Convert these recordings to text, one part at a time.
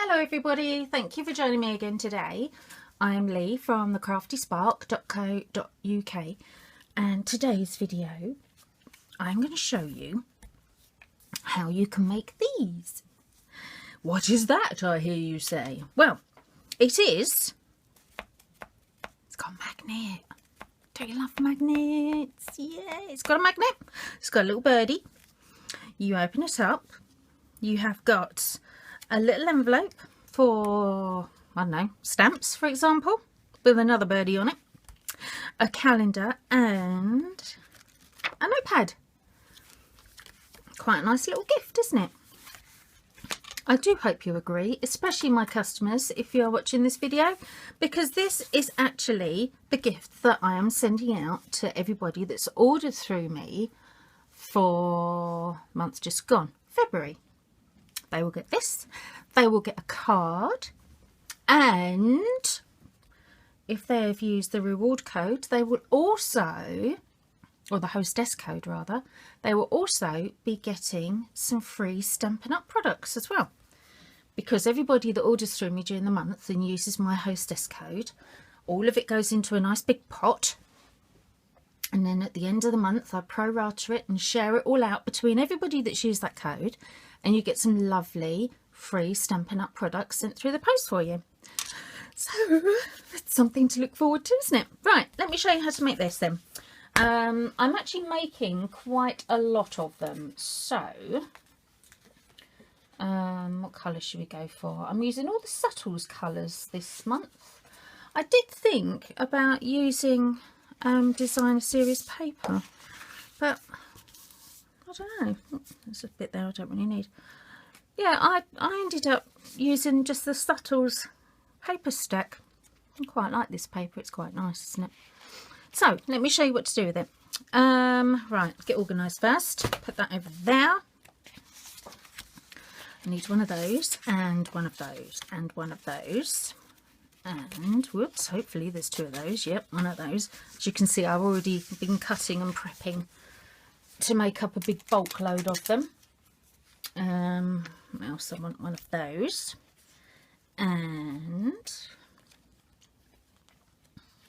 Hello everybody, thank you for joining me again today. I am Lee from thecraftyspark.co.uk and today's video I'm going to show you how you can make these. What is that, I hear you say? Well, it's got a magnet. Don't you love magnets? Yeah, it's got a magnet. It's got a little birdie. You open it up. You have got a little envelope for, I don't know, stamps, for example, with another birdie on it, a calendar and a notepad. Quite a nice little gift, isn't it? I do hope you agree, especially my customers, if you are watching this video, because this is actually the gift that I am sending out to everybody that's ordered through me for months just gone, February. They will get this, they will get a card, and if they have used the reward code, they will also, or the hostess code rather, they will also be getting some free Stampin' Up products as well. Because everybody that orders through me during the month and uses my hostess code, all of it goes into a nice big pot. And then at the end of the month, I pro-rata it and share it all out between everybody that's used that code. And you get some lovely free Stampin' Up products sent through the post for you. So it's something to look forward to, isn't it? Right, let me show you how to make this then. I'm actually making quite a lot of them. So, what colour should we go for? I'm using all the Subtles colours this month. I did think about using designer series paper, but I don't know, there's a bit there I don't really need. Yeah, I ended up using just the Subtles paper stack. I quite like this paper, it's quite nice, isn't it? So, let me show you what to do with it. Right, get organised first. Put that over there. I need one of those, and one of those, and one of those. And, whoops, hopefully there's two of those. Yep, one of those. As you can see, I've already been cutting and prepping to make up a big bulk load of them. What else? I want one of those. And,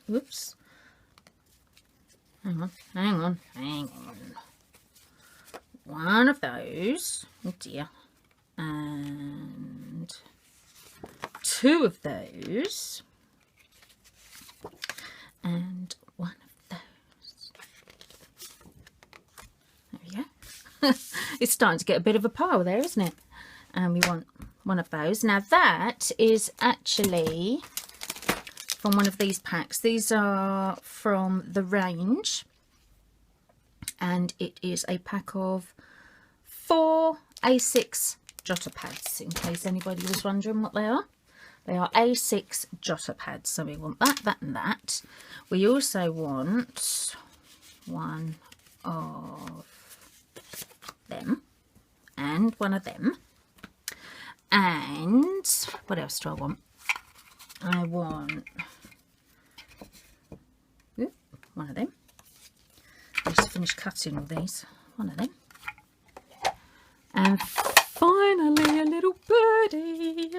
whoops. Hang on. One of those. Oh dear. And two of those. And one of those. There we go. It's starting to get a bit of a pile there, isn't it? And we want one of those. Now that is actually from one of these packs. These are from the range, and it is a pack of 4 A6 jotter pads, in case anybody was wondering what they are. They are A6 jotter pads, so we want that, that and that. We also want one of them and one of them. And what else do I want? I want one of them. I just finished cutting all these. One of them. And finally a little birdie.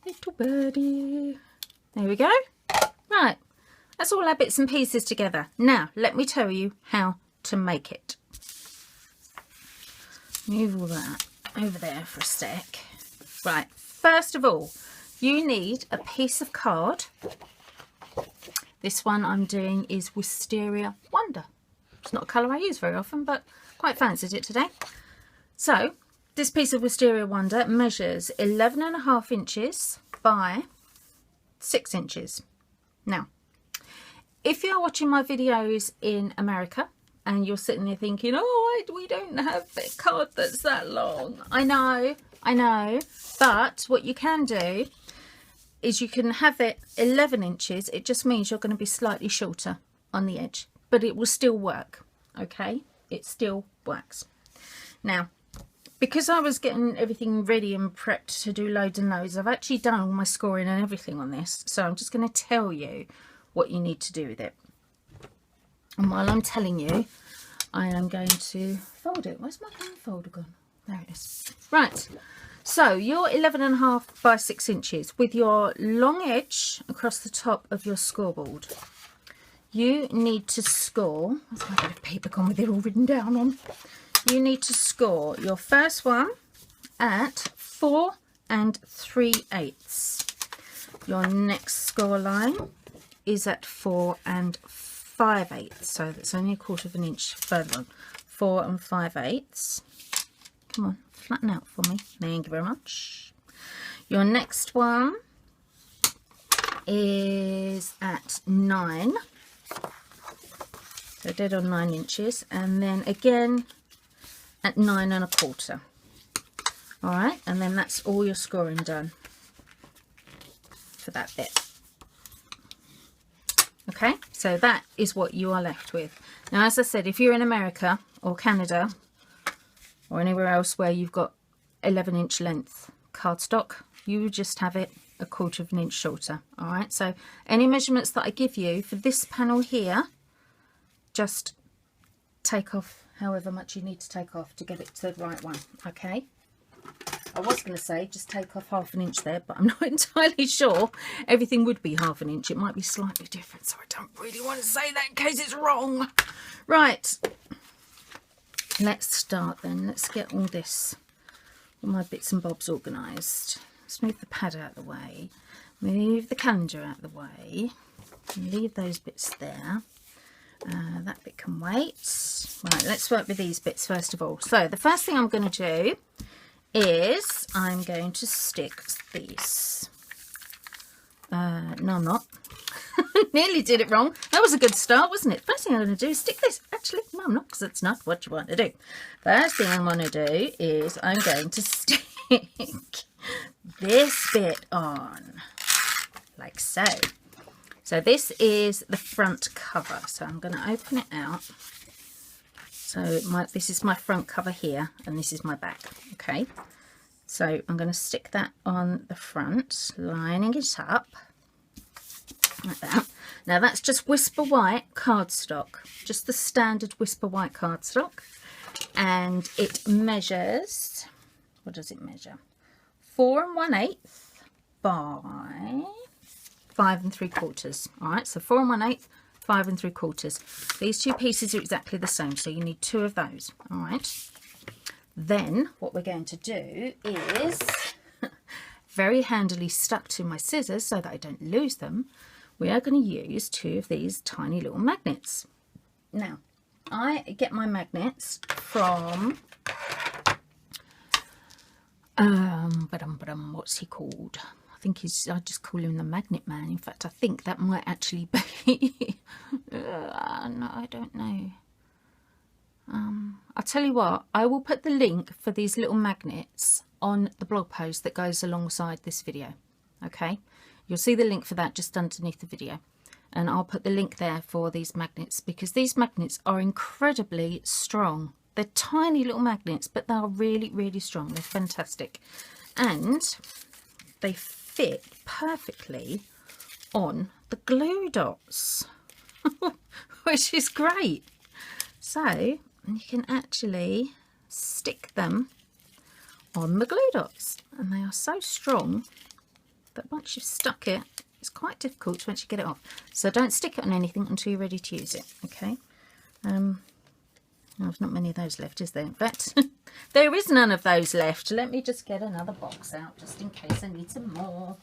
Little birdie. There we go. Right. That's all our bits and pieces together. Now, let me tell you how to make it. Move all that over there for a sec. Right. First of all, you need a piece of card. This one I'm doing is Wisteria Wonder. It's not a colour I use very often, but quite fancied it today. So, this piece of Wisteria Wonder measures 11.5 inches by 6 inches. Now, if you're watching my videos in America and you're sitting there thinking, oh, we don't have a card that's that long. I know, but what you can do is you can have it 11 inches. It just means you're going to be slightly shorter on the edge, but it will still work, okay? It still works. Now, because I was getting everything ready and prepped to do loads and loads, I've actually done all my scoring and everything on this, so I'm just going to tell you what you need to do with it. And while I'm telling you, I am going to fold it. Where's my phone folder gone? There it is. Right, So your 11.5 by 6 inches with your long edge across the top of your scoreboard. You need to score, there's my bit of paper gone with it all written down on. You need to score your first one at 4 3/8. Your next score line is at 4 5/8. So that's only 1/4 inch further on. 4 5/8. Come on, flatten out for me. Thank you very much. Your next one is at 9. So dead on 9 inches, and then again at 9 1/4. All right, and then that's all your scoring done for that bit. Okay, so that is what you are left with. Now, as I said, if you're in America or Canada or anywhere else where you've got 11-inch length cardstock, you would just have it 1/4 inch shorter. All right, so any measurements that I give you for this panel here, just take off however much you need to take off to get it to the right one. Okay, I was going to say just take off 1/2 inch there, but I'm not entirely sure everything would be 1/2 inch. It might be slightly different, so I don't really want to say that in case it's wrong. Right, let's start then. Let's get all this, all my bits and bobs organised. Let's move the pad out of the way, move the calendar out of the way, leave those bits there. That bit can wait. Right, let's work with these bits first of all. So the first thing I'm going to do is I'm going to stick these. No, I'm not. Nearly did it wrong. That was a good start, wasn't it? First thing I'm going to do is stick this. Actually, no, I'm not, because it's not what you want to do. First thing I'm going to do is I'm going to stick this bit on, like so. So this is the front cover. So I'm going to open it out. So this is my front cover here, and this is my back. Okay, so I'm going to stick that on the front, lining it up like that. Now that's just Whisper White cardstock, just the standard Whisper White cardstock, and it measures, what does it measure? 4 1/8 by 5 3/4. All right, so 4 1/8, 5 3/4. These two pieces are exactly the same, so you need 2 of those. All right. Then what we're going to do is, very handily stuck to my scissors so that I don't lose them, we are going to use 2 of these tiny little magnets. Now, I get my magnets from what's he called? I just call him the Magnet Man. In fact, I think that might actually be no, I don't know. I'll tell you what, I will put the link for these little magnets on the blog post that goes alongside this video. Okay, you'll see the link for that just underneath the video, and I'll put the link there for these magnets, because these magnets are incredibly strong. They're tiny little magnets, but they are really, really strong. They're fantastic, and they fit perfectly on the glue dots, which is great. So you can actually stick them on the glue dots, and they are so strong that once you've stuck it, it's quite difficult to actually get it off. So don't stick it on anything until you're ready to use it. Okay. There's not many of those left, is there? In fact, there is none of those left. Let me just get another box out just in case I need some more.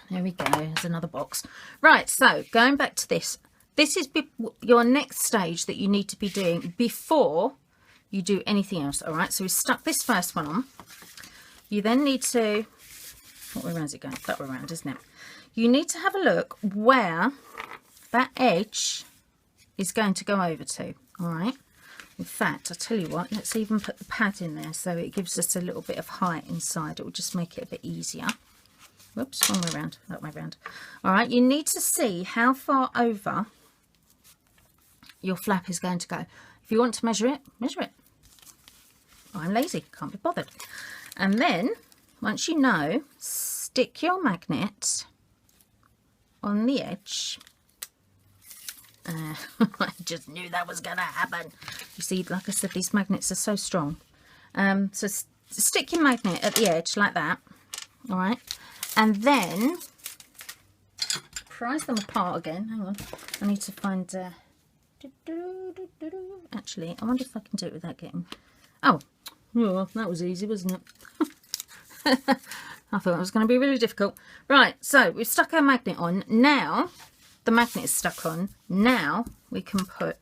There we go. There's another box. Right, so going back to this. This is your next stage that you need to be doing before you do anything else. All right, so we stuck this first one on. You then need to, what way around is it going? That way around, isn't it? You need to have a look where that edge is going to go over to. All right. In fact, I'll tell you what, let's even put the pad in there so it gives us a little bit of height inside. It will just make it a bit easier. Whoops, wrong way around, that way around. All right, you need to see how far over your flap is going to go. If you want to measure it, measure it. I'm lazy, can't be bothered. And then, once you know, stick your magnet on the edge. I just knew that was going to happen. You see, like I said, these magnets are so strong. So stick your magnet at the edge like that, all right, and then prise them apart again. Hang on, I need to find actually, I wonder if I can do it without getting, oh, that was easy, wasn't it? I thought it was going to be really difficult. Right, so we've stuck our magnet on. Now the magnet is stuck on. Now we can put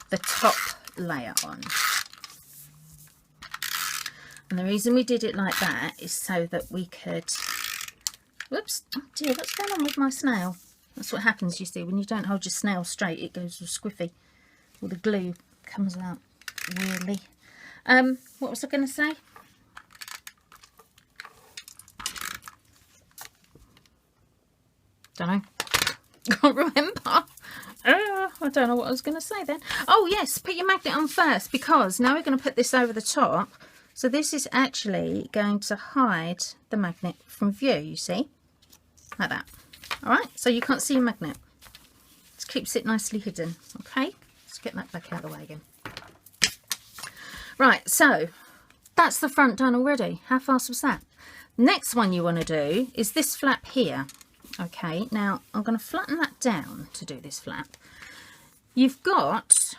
the top layer on. And the reason we did it like that is so that we could, whoops, oh dear, what's going on with my snail? That's what happens, you see, when you don't hold your snail straight, it goes all squiffy. All the glue comes out weirdly. What was I going to say? Don't know. Can't remember. I don't know what I was going to say then. Oh yes, put your magnet on first, because now we're going to put this over the top. So this is actually going to hide the magnet from view, you see, like that. All right, so you can't see your magnet. It keeps it nicely hidden. Okay, let's get that back out of the way again. Right, so that's the front done already. How fast was that? Next one you want to do is this flap here. Okay, now I'm going to flatten that down to do this flap. You've got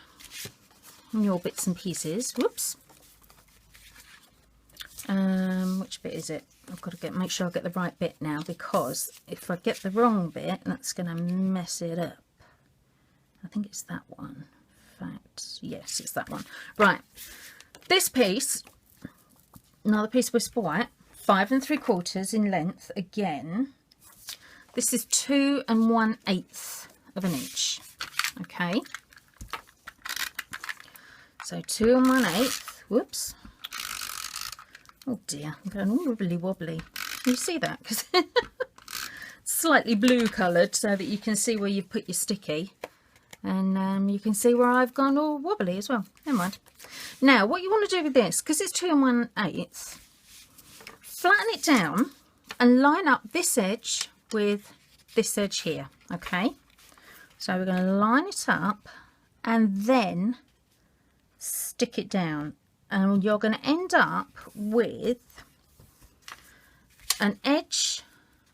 your bits and pieces. Whoops. Which bit is it? I've got to make sure I get the right bit now, because if I get the wrong bit, that's going to mess it up. I think it's that one. In fact, yes, it's that one. Right, this piece, another piece of Whisper White, 5 3/4 in length again. This is 2 1/8 of an inch. Okay, so 2 1/8. Whoops. Oh dear, I'm going all wibbly wobbly. Can you see that? Because it's slightly blue coloured, so that you can see where you've put your sticky. And you can see where I've gone all wobbly as well. Never mind. Now, what you want to do with this, because it's 2 1/8, flatten it down and line up this edge with this edge here. Okay, so we're going to line it up and then stick it down. And you're going to end up with an edge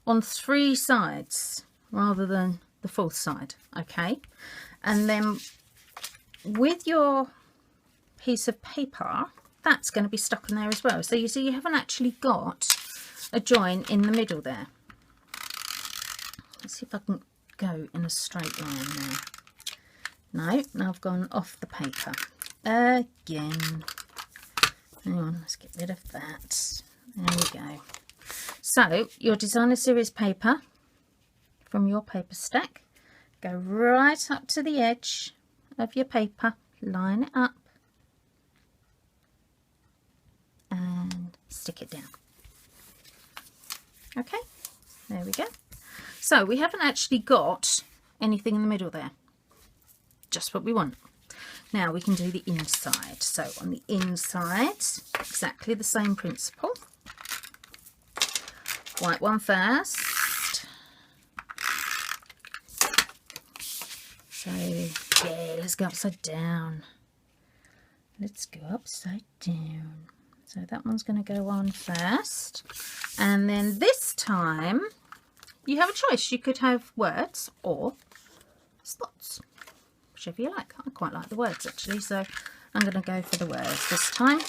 on 3 sides rather than the 4th side. Okay, and then with your piece of paper, that's going to be stuck in there as well. So you see, you haven't actually got a join in the middle there. Let's see if I can go in a straight line there. No, now I've gone off the paper again. Hang on, let's get rid of that. There we go. So your designer series paper from your paper stack, go right up to the edge of your paper, line it up and stick it down. Okay, there we go. So we haven't actually got anything in the middle there, just what we want. Now we can do the inside. So on the inside, exactly the same principle. White one first. So yeah, let's go upside down. Let's go upside down. So that one's going to go on first. And then this time, you have a choice. You could have words or spots. Whichever you like. I quite like the words actually, so I'm going to go for the words this time.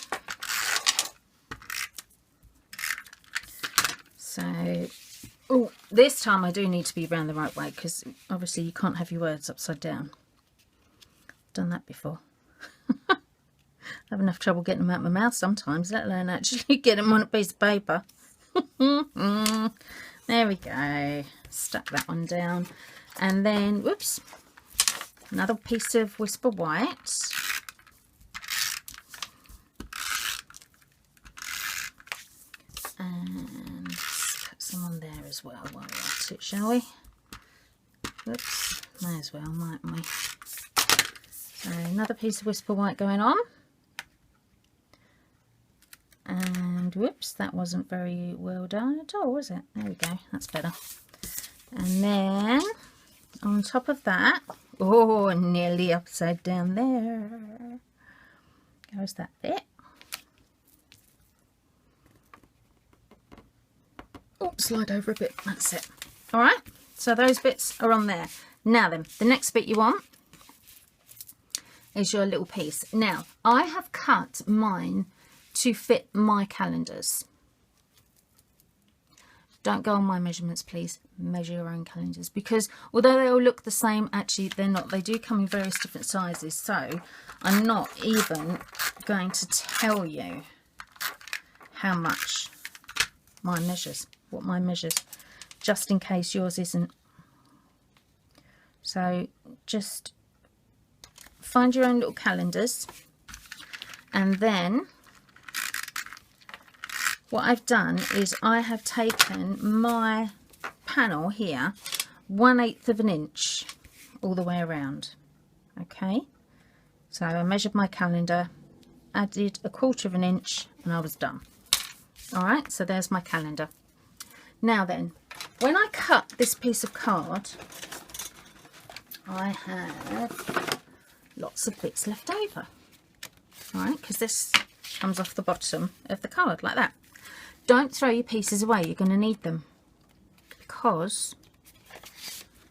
So, oh, this time I do need to be around the right way, because obviously you can't have your words upside down. I've done that before. I have enough trouble getting them out of my mouth sometimes, let alone actually get them on a piece of paper. There we go. Stuck that one down. And then, whoops. Another piece of Whisper White. And let's put some on there as well while we're at it, shall we? Whoops, may as well, mightn't we? So another piece of Whisper White going on. And whoops, that wasn't very well done at all, was it? There we go, that's better. And then on top of that, oh, nearly upside down there, goes that bit. slide over a bit. That's it. All right, so those bits are on there. Now then, the next bit you want is your little piece. Now, I have cut mine to fit my calendars. Don't go on my measurements, please. Measure your own calendars, because although they all look the same, actually they're not. They do come in various different sizes, so I'm not even going to tell you how much mine measures, what mine measures, just in case yours isn't. So just find your own little calendars, and then what I've done is I have taken my panel here 1/8 of an inch all the way around. Okay, so I measured my calendar, added 1/4 of an inch, and I was done. All right, so there's my calendar. Now then, when I cut this piece of card, I have lots of bits left over. All right, because this comes off the bottom of the card like that. Don't throw your pieces away, you're going to need them, because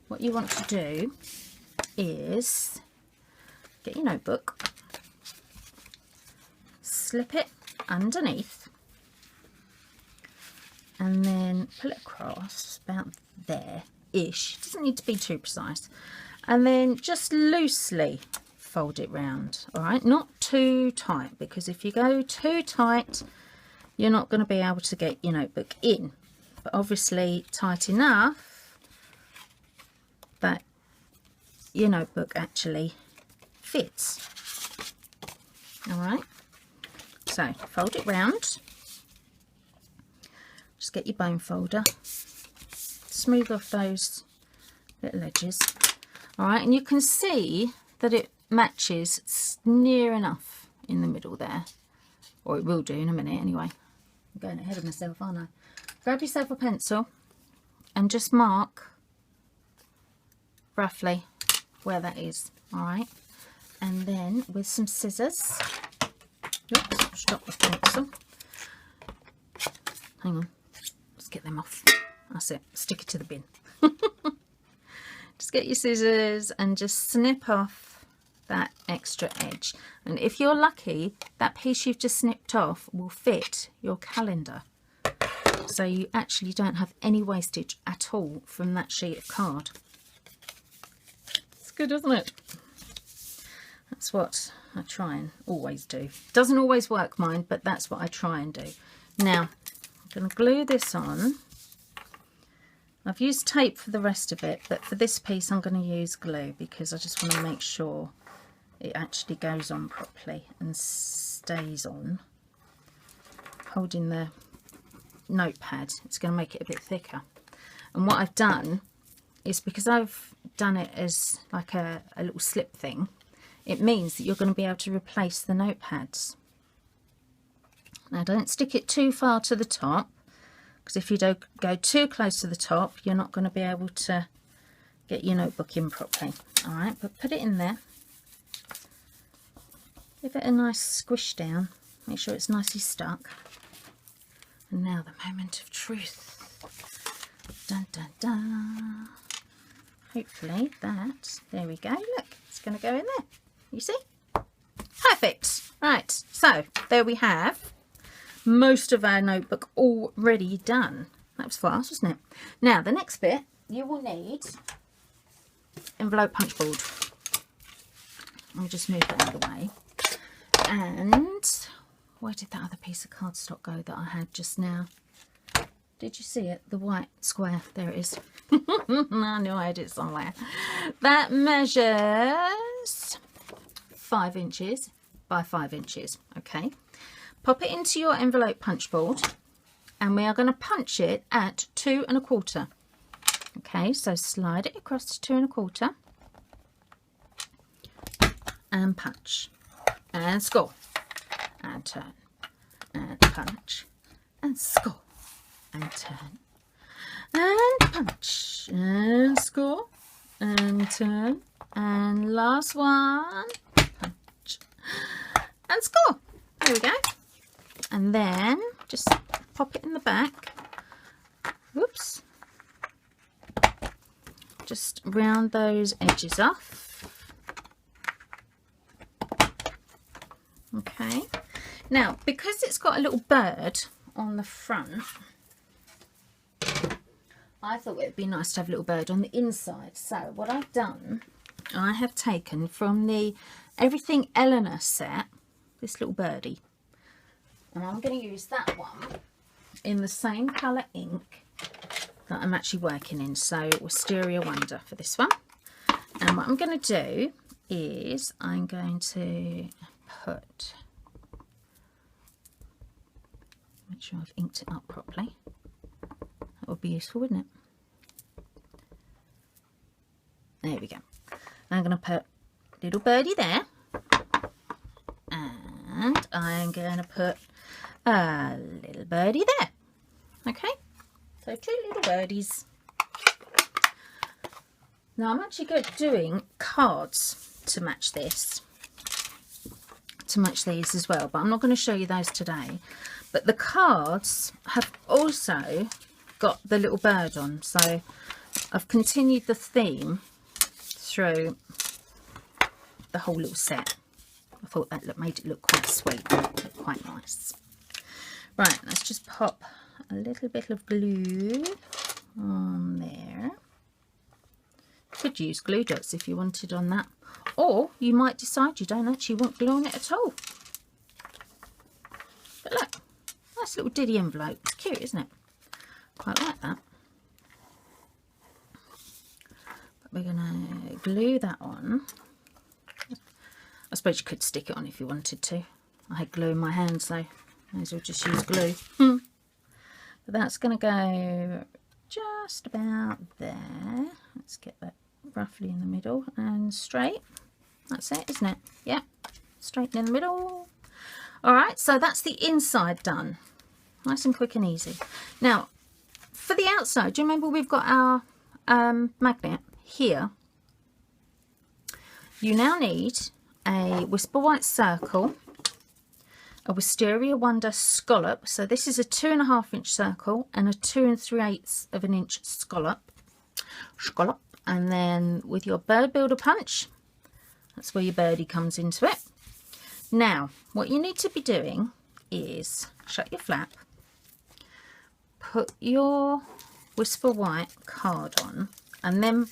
what you want to do is get your notebook, slip it underneath, and then pull it across about there-ish. It doesn't need to be too precise. And then just loosely fold it round, all right? Not too tight, because if you go too tight, you're not going to be able to get your notebook in. But obviously tight enough that your notebook actually fits. All right, so fold it round. Just get your bone folder, smooth off those little edges. All right, and you can see that it matches near enough in the middle there, or it will do in a minute anyway. I'm going ahead of myself, aren't I? Grab yourself a pencil and just mark roughly where that is. All right, and then with some scissors, oops, stop the pencil. Hang on, let's get them off. That's it, stick it to the bin. Just get your scissors and just snip off that extra edge, and if you're lucky, that piece you've just snipped off will fit your calendar, so you actually don't have any wastage at all from that sheet of card. It's good, isn't it? That's what I try and always do. Doesn't always work, mine, but that's what I try and do. Now I'm going to glue this on. I've used tape for the rest of it, but for this piece I'm going to use glue, because I just want to make sure it actually goes on properly and stays on. Holding the notepad, it's going to make it a bit thicker. And what I've done is, because I've done it as like a little slip thing, it means that you're going to be able to replace the notepads. Now don't stick it too far to the top, because if you don't go too close to the top, you're not going to be able to get your notebook in properly. All right, but put it in there. Give it a nice squish down. Make sure it's nicely stuck. And now the moment of truth. Dun, dun, dun. Hopefully that, there we go. Look, it's going to go in there. You see? Perfect. Right, so there we have most of our notebook already done. That was fast, wasn't it? Now the next bit, you will need envelope punch board. I'll just move that out of the way. And where did that other piece of cardstock go that I had just now? Did you see it? The white square. There it is. I knew I had it somewhere. That measures 5 inches by 5 inches. Okay. Pop it into your envelope punch board, and we are going to punch it at 2 1/4. Okay, so slide it across to 2 1/4 and punch and score and turn and punch and score and turn and punch and score and turn, and last one, punch and score. There we go. And then just pop it in the back Whoops. Just round those edges off. Okay. Now, because it's got a little bird on the front, I thought it would be nice to have a little bird on the inside. So what I've done, I have taken from the Everything Eleanor set, this little birdie. And I'm going to use that one in the same colour ink that I'm actually working in. So Wisteria Wonder for this one. And what I'm going to do is I'm going to put, make sure I've inked it up properly. That would be useful, wouldn't it? There we go. I'm going to put little birdie there. And I'm going to put a little birdie there. Okay, so 2 little birdies. Now I'm actually doing cards to match this, to match these as well, but I'm not going to show you those today. But the cards have also got the little bird on, so I've continued the theme through the whole little set. I thought that made it look quite sweet, quite nice. Right, let's just pop a little bit of glue on there. Could use glue dots if you wanted on that, or you might decide you don't actually want glue on it at all. But look, nice little diddy envelope. It's cute, isn't it? Quite like that. But we're going to glue that on. I suppose you could stick it on if you wanted to. I had glue in my hand, so may as well just use glue. But that's going to go just about there. Let's get that roughly in the middle and straight. That's it, isn't it? Yeah, straight in the middle. All right, so that's the inside done. Nice and quick and easy. Now, for the outside, do you remember we've got our magnet here? You now need a Whisper White circle, a Wisteria Wonder scallop. So this is a 2.5 inch circle and a 2 3/8 of an inch scallop. And then with your bird builder punch, that's where your birdie comes into it. Now, what you need to be doing is shut your flap, put your Whisper White card on, and then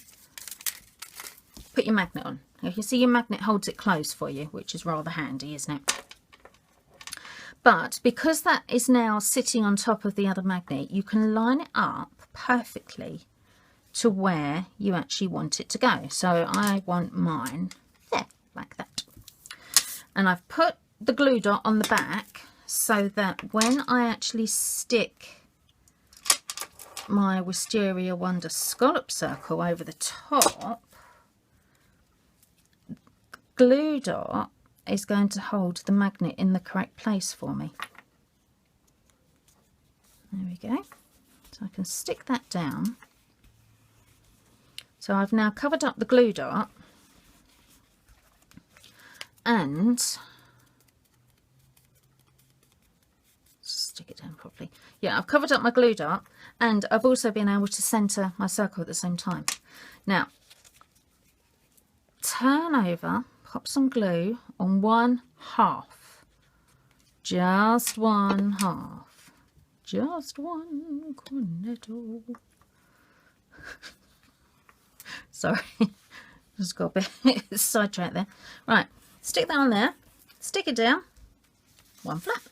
put your magnet on. You can see your magnet holds it closed for you, which is rather handy, isn't it? But because that is now sitting on top of the other magnet, you can line it up perfectly to where you actually want it to go. So I want mine there, like that. And I've put the glue dot on the back so that when I actually stick my Wisteria Wonder scallop circle over the top, glue dot is going to hold the magnet in the correct place for me. There we go. So I can stick that down. So I've now covered up the glue dot and stick it down properly. Yeah, I've covered up my glue dot and I've also been able to centre my circle at the same time. Now, turn over, pop some glue on 1/2. Just 1/2. Just one cornetto. Sorry, just got a bit sidetracked there. Right, stick that on there, stick it down, one flap.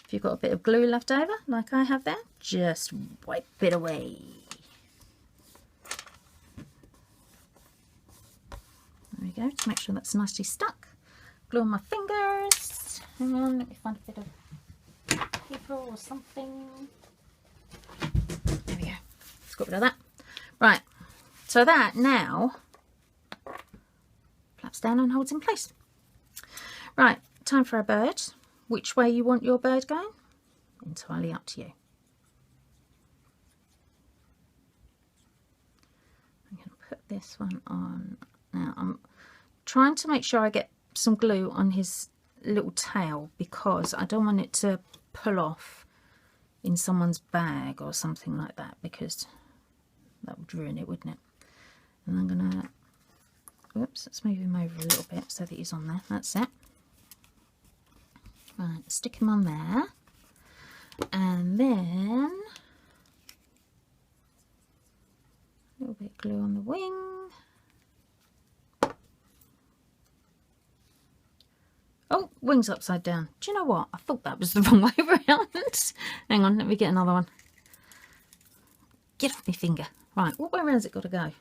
If you've got a bit of glue left over, like I have there, just wipe it away. There we go, to make sure that's nicely stuck. Glue on my fingers. Hang on, let me find a bit of paper or something. There we go, let's get rid of that. Right, so that now flaps down and holds in place. Right, time for a bird. Which way you want your bird going? Entirely up to you. I'm going to put this one on. Now I'm trying to make sure I get some glue on his little tail because I don't want it to pull off in someone's bag or something like that, because that would ruin it, wouldn't it? And I'm gonna, whoops, let's move him over a little bit so that he's on there. That's it. Right, stick him on there, and then a little bit of glue on the wing. Oh, wing's upside down. Do you know what? I thought that was the wrong way around. Hang on, let me get another one. Get off my finger. Right, what way around's it got to go?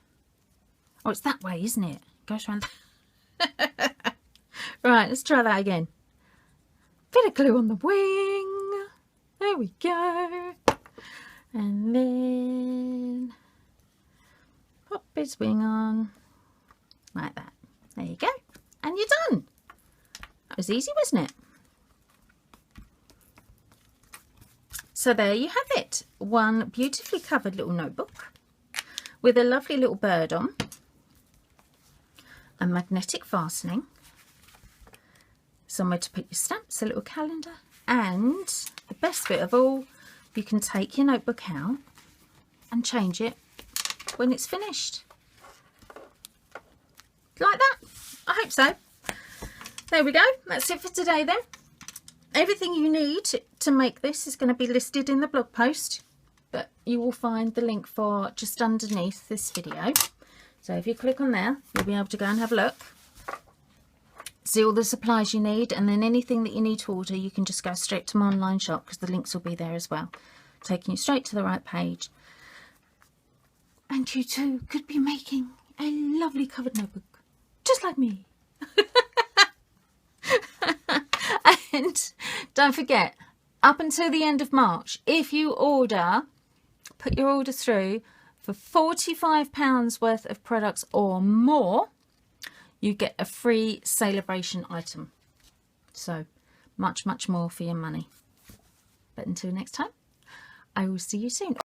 Oh, it's that way, isn't it? Goes around. Right, let's try that again. Bit of glue on the wing. There we go. And then pop his wing on. Like that. There you go. And you're done. That was easy, wasn't it? So there you have it. One beautifully covered little notebook with a lovely little bird on, a magnetic fastening, somewhere to put your stamps, a little calendar, and the best bit of all, you can take your notebook out and change it when it's finished. Like that. I hope so. There we go. That's it for today then. Everything you need to make this is going to be listed in the blog post, but you will find the link for just underneath this video. So if you click on there, you'll be able to go and have a look, see all the supplies you need, and then anything that you need to order, you can just go straight to my online shop because the links will be there as well, taking you straight to the right page. And you too could be making a lovely covered notebook, just like me. And don't forget, up until the end of March, if you order, put your order through for £45 worth of products or more, you get a free celebration item. So much, much more for your money. But until next time, I will see you soon.